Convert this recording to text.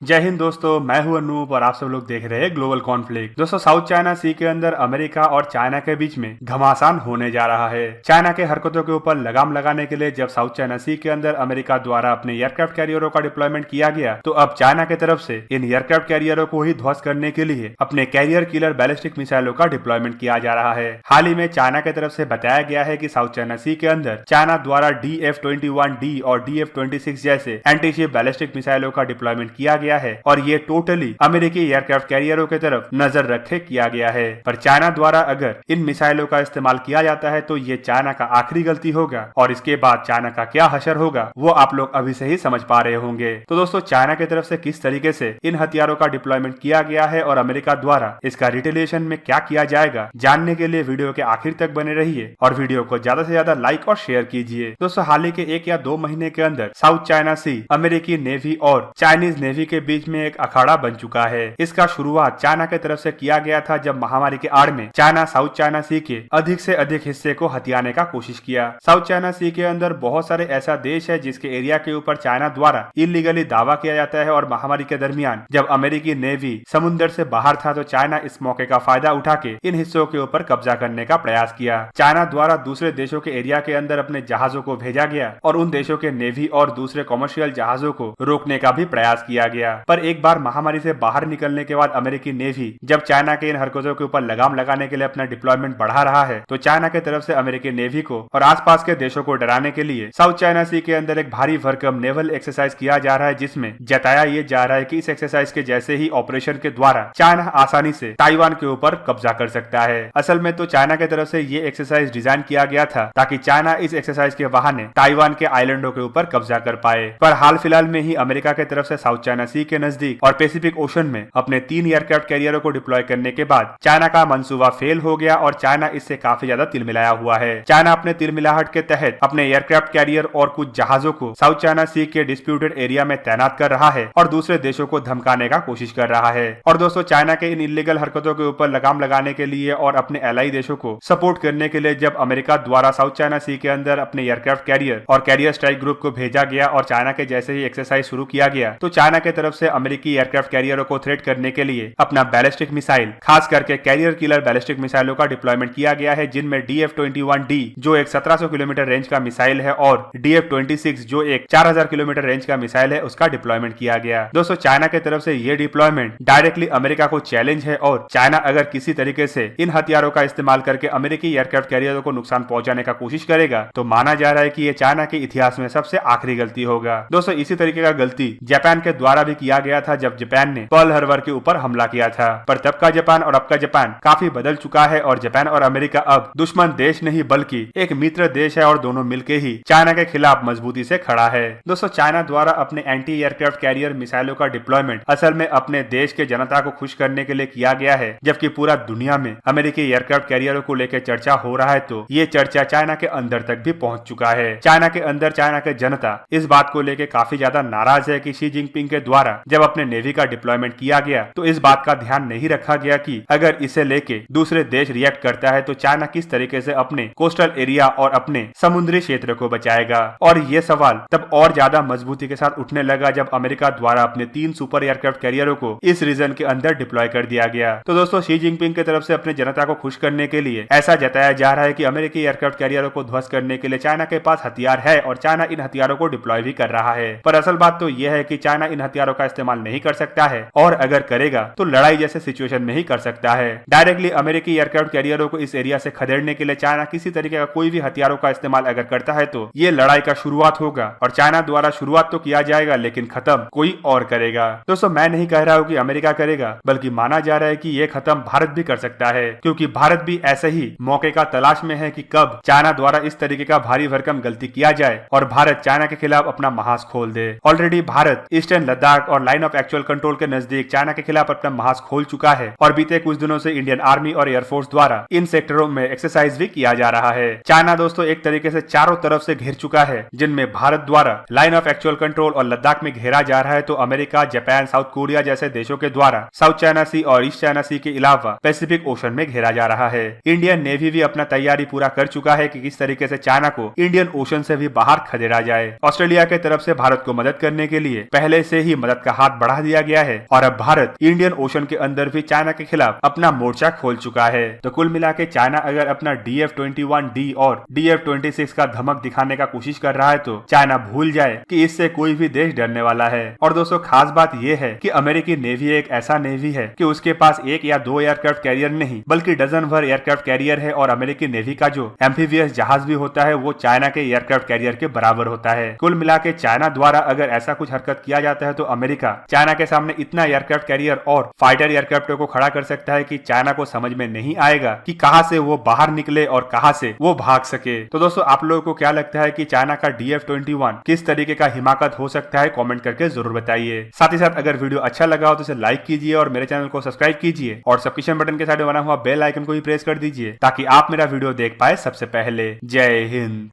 जय हिंद दोस्तों, मैं हूं अनूप और आप सब लोग देख रहे हैं ग्लोबल कॉन्फ्लिक्ट। दोस्तों, साउथ चाइना सी के अंदर अमेरिका और चाइना के बीच में घमासान होने जा रहा है। चाइना के हरकतों के ऊपर लगाम लगाने के लिए जब साउथ चाइना सी के अंदर अमेरिका द्वारा अपने एयरक्राफ्ट कैरियरों का डिप्लॉयमेंट किया गया, तो अब चाइना की तरफ से इन एयरक्राफ्ट कैरियरों को ही ध्वस्त करने के लिए अपने कैरियर किलर बैलिस्टिक मिसाइलों का डिप्लॉयमेंट किया जा रहा है। हाल ही में चाइना की तरफ से बताया गया है कि साउथ चाइना सी के अंदर चाइना द्वारा DF-21D और DF-26 जैसे एंटी शिप बैलिस्टिक मिसाइलों का डिप्लॉयमेंट किया गया है और ये टोटली अमेरिकी एयरक्राफ्ट कैरियरों की तरफ नजर रखे किया गया है। पर चाइना द्वारा अगर इन मिसाइलों का इस्तेमाल किया जाता है तो ये चाइना का आखिरी गलती होगा और इसके बाद चाइना का क्या हशर होगा वो आप लोग अभी से ही समझ पा रहे होंगे। तो दोस्तों, चाइना की तरफ से किस तरीके से इन हथियारों का डिप्लॉयमेंट किया गया है और अमेरिका द्वारा इसका रिटेलिएशन में क्या किया जाएगा, जानने के लिए वीडियो के आखिर तक बने रहिए और वीडियो को ज्यादा से ज्यादा लाइक और शेयर कीजिए। दोस्तों, हाल ही के 1 या 2 महीने के अंदर साउथ चाइना सी अमेरिकी नेवी और चाइनीज नेवी के बीच में एक अखाड़ा बन चुका है। इसका शुरुआत चाइना की तरफ से किया गया था जब महामारी के आड़ में चाइना साउथ चाइना सी के अधिक से अधिक हिस्से को हथियाने का कोशिश किया। साउथ चाइना सी के अंदर बहुत सारे ऐसा देश है जिसके एरिया के ऊपर चाइना द्वारा इलीगली दावा किया जाता है और महामारी के दरमियान जब अमेरिकी नेवी समुद्र से बाहर था तो चाइना इस मौके का फायदा उठा के इन हिस्सों के ऊपर कब्जा करने का प्रयास किया। चाइना द्वारा दूसरे देशों के एरिया के अंदर अपने जहाजों को भेजा गया और उन देशों के नेवी और दूसरे कॉमर्शियल जहाजों को रोकने का भी प्रयास किया गया। पर एक बार महामारी से बाहर निकलने के बाद अमेरिकी नेवी जब चाइना के इन हरकतों के ऊपर लगाम लगाने के लिए अपना डिप्लॉयमेंट बढ़ा रहा है तो चाइना की तरफ से अमेरिकी नेवी को और आसपास के देशों को डराने के लिए साउथ चाइना सी के अंदर एक भारी भरकम नेवल एक्सरसाइज किया जा रहा है, जिसमें जताया ये जा रहा है कि इस एक्सरसाइज के जैसे ही ऑपरेशन के द्वारा चाइना आसानी से ताइवान के ऊपर कब्जा कर सकता है। असल में तो चाइना की तरफ से ये एक्सरसाइज डिजाइन किया गया था ताकि चाइना इस एक्सरसाइज के बहाने ताइवान के आइलैंडों के ऊपर कब्जा कर पाए। पर हाल फिलहाल में ही अमेरिका की तरफ से साउथ चाइना सी के नजदीक और पैसिफिक ओशन में अपने 3 एयरक्राफ्ट कैरियरों को डिप्लॉय करने के बाद चाइना का मंसूबा फेल हो गया और चाइना इससे काफी ज्यादा तिलमिलाया हुआ है। चाइना अपने तिलमिलाहट के तहत अपने एयरक्राफ्ट कैरियर और कुछ जहाजों को साउथ चाइना सी के डिस्प्यूटेड एरिया में तैनात कर रहा है और दूसरे देशों को धमकाने का कोशिश कर रहा है। और दोस्तों, चाइना के इन इलीगल हरकतों के ऊपर लगाम लगाने के लिए और अपने एलाई देशों को सपोर्ट करने के लिए जब अमेरिका द्वारा साउथ चाइना सी के अंदर अपने एयरक्राफ्ट कैरियर और कैरियर स्ट्राइक ग्रुप को भेजा गया और चाइना के जैसे ही एक्सरसाइज शुरू किया गया तो चाइना की तरफ से अमेरिकी एयरक्राफ्ट कैरियरों को थ्रेट करने के लिए अपना बैलिस्टिक मिसाइल, खास करके कैरियर किलर बैलिस्टिक मिसाइलों का डिप्लॉयमेंट किया गया है, जिनमें DF-21D जो एक 1700 किलोमीटर रेंज का मिसाइल है और DF-26 जो एक 4000 किलोमीटर रेंज का मिसाइल है, उसका डिप्लॉयमेंट किया गया। दोस्तों, चाइना की तरफ से ये डिप्लॉयमेंट डायरेक्टली अमेरिका को चैलेंज है और चाइना अगर किसी तरीके से इन हथियारों का इस्तेमाल करके अमेरिकी एयरक्राफ्ट कैरियरों को नुकसान पहुंचाने का कोशिश करेगा तो माना जा रहा है कि ये चाइना के इतिहास में सबसे आखिरी गलती होगा। दोस्तों, इसी तरीके का गलती जापान के द्वारा भी किया गया था जब जापान ने पर्ल हार्बर के ऊपर हमला किया था। पर तब का जापान और अब का जापान काफी बदल चुका है और जापान और अमेरिका अब दुश्मन देश नहीं बल्कि एक मित्र देश है और दोनों मिलकर ही चाइना के खिलाफ मजबूती से खड़ा है। दोस्तों, चाइना द्वारा अपने एंटी एयरक्राफ्ट कैरियर मिसाइलों का डिप्लॉयमेंट असल में अपने देश के जनता को खुश करने के लिए किया गया है, जबकि पूरा दुनिया में अमेरिकी एयरक्राफ्ट कैरियरों को लेकर चर्चा हो रहा है तो ये चर्चा चाइना के अंदर तक भी पहुंच चुका है। चाइना के अंदर चाइना के जनता इस बात को लेकर काफी ज्यादा नाराज है कि शी जिनपिंग के द्वारा जब अपने नेवी का डिप्लॉयमेंट किया गया तो इस बात का ध्यान नहीं रखा गया कि अगर इसे लेके दूसरे देश रिएक्ट करता है तो चाइना किस तरीके से अपने कोस्टल एरिया और अपने समुद्री क्षेत्र को बचाएगा। और ये सवाल तब और ज्यादा मजबूती के साथ उठने लगा जब अमेरिका द्वारा अपने 3 सुपर एयरक्राफ्ट कैरियरों को इस रीजन के अंदर डिप्लॉय कर दिया गया। तो दोस्तों, शी जिनपिंग की तरफ से अपने जनता को खुश करने के लिए ऐसा जताया जा रहा है कि अमेरिकी एयरक्राफ्ट कैरियरों को ध्वस्त करने के लिए चाइना के पास हथियार है और चाइना इन हथियारों को डिप्लॉय भी कर रहा है। पर असल बात तो यह है कि चाइना इन हथियारों का इस्तेमाल नहीं कर सकता है और अगर करेगा तो लड़ाई जैसे सिचुएशन में ही कर सकता है। डायरेक्टली अमेरिकी एयरक्राफ्ट कैरियरों को इस एरिया से खदेड़ने के लिए चाइना किसी तरीके का कोई भी हथियारों का इस्तेमाल अगर करता है तो ये लड़ाई का शुरुआत होगा और चाइना द्वारा शुरुआत तो किया जाएगा लेकिन खत्म कोई और करेगा। दोस्तों, मैं नहीं कह रहा हूँ कि अमेरिका करेगा, बल्कि माना जा रहा है कि ये खत्म भारत भी कर सकता है, क्योंकि भारत भी ऐसे ही मौके का तलाश में है कि कब चाइना द्वारा इस तरीके का भारी भरकम गलती किया जाए और भारत चाइना के खिलाफ अपना महाज खोल दे। ऑलरेडी भारत ईस्टर्न लद्दाख और लाइन ऑफ एक्चुअल कंट्रोल के नजदीक चाइना के खिलाफ अपना महाज खोल चुका है और बीते कुछ दिनों से इंडियन आर्मी और एयरफोर्स द्वारा इन सेक्टरों में एक्सरसाइज भी किया जा रहा है। चाइना दोस्तों एक तरीके से चारों तरफ से घिर चुका है, जिनमें भारत द्वारा लाइन ऑफ एक्चुअल कंट्रोल और लद्दाख में घेरा जा रहा है तो अमेरिका, जापान, साउथ कोरिया जैसे देशों के द्वारा साउथ चाइना सी और ईस्ट चाइना सी के अलावा पैसिफिक ओशन में घेरा जा रहा है। इंडियन नेवी भी अपना तैयारी पूरा कर चुका है कि किस तरीके से चाइना को इंडियन ओशन से भी बाहर खदेड़ा जाए। ऑस्ट्रेलिया के तरफ से भारत को मदद करने के लिए पहले से ही मदद का हाथ बढ़ा दिया गया है और अब भारत इंडियन ओशन के अंदर भी चाइना के खिलाफ अपना मोर्चा खोल चुका है। तो कुल मिला के चाइना अगर अपना DF-21D और DF-26 का धमक दिखाने का कोशिश कर रहा है तो चाइना भूल जाए कि इससे कोई भी देश डरने वाला है। और दोस्तों खास बात यह है कि अमेरिकी नेवी एक ऐसा नेवी है कि उसके पास एक या दो एयरक्राफ्ट कैरियर नहीं बल्कि डजन भर एयरक्राफ्ट कैरियर है और अमेरिकी नेवी का जो एम्फीबियस जहाज भी होता है वो चाइना के एयरक्राफ्ट कैरियर के बराबर होता है। कुल मिला के चाइना द्वारा अगर ऐसा कुछ हरकत किया जाता है तो अमेरिका चाइना के सामने इतना एयरक्राफ्ट कैरियर और फाइटर एयरक्राफ्टों को खड़ा कर सकता है कि चाइना को समझ में नहीं आएगा कि कहां से वो बाहर निकले और कहां से वो भाग सके। तो दोस्तों आप लोगों को क्या लगता है कि चाइना का DF-21 किस तरीके का हिमाकत हो सकता है, कमेंट करके जरूर बताइए। साथ ही साथ अगर वीडियो अच्छा लगा हो तो इसे लाइक कीजिए और मेरे चैनल को सब्सक्राइब कीजिए और सब्सक्रिप्शन बटन के साइड में बना हुआ बेल आइकन को भी प्रेस कर दीजिए ताकि आप मेरा वीडियो देख पाए सबसे पहले। जय हिंद।